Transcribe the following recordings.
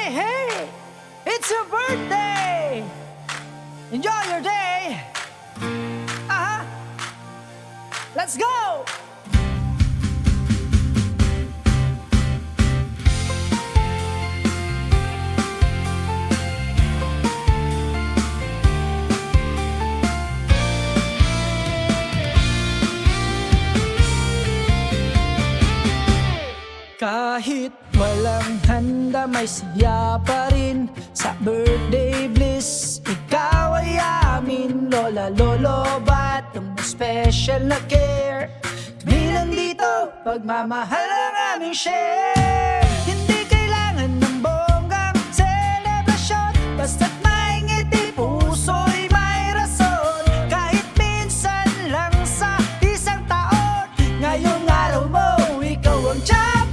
hey, hey! It's your birthday! Enjoy your day! Let's go! Kahit walang handa, may siya pa rin sa birthday bliss. Ikaw ay amin, lola, lolo, ba't ang special na care? Kami nandito, pagmamahal ang aming share. Hindi kailangan ng bonggang selebrasyon, basta't may ngiti, puso'y may rason. Kahit minsan lang sa isang taon, ngayong araw mo, ikaw ang champion.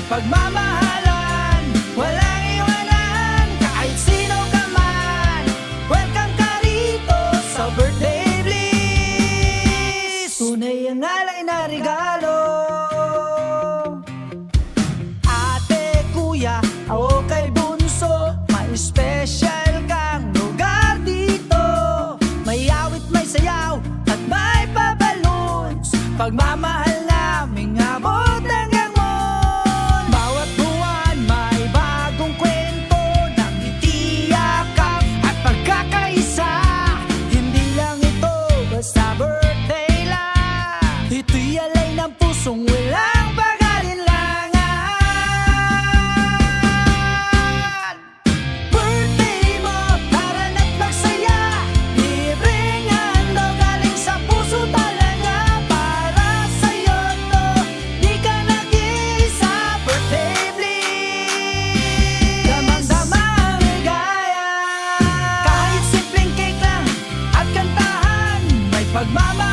Pagmamahalan, walang iwanan, kahit sino ka man. Welcome ka rito sa birthday bliss. Tunay ang alay na regalo. Ate, kuya, o kay bunso, may special kang lugar dito. May awit, may sayaw, at may pa-balloons. Pagmamahal naming abot ang sa birthday lang. Ito'y alay ng pusong walang pag-alinlangan. Birthday mo, para na't magsaya. Libreng handog galing sa puso talaga. Para sa'yo to, di ka nag-iisa. Birthday bliss. Damang-dama ang ligaya. Kahit simpleng cake lang at kantahan, pagmamahal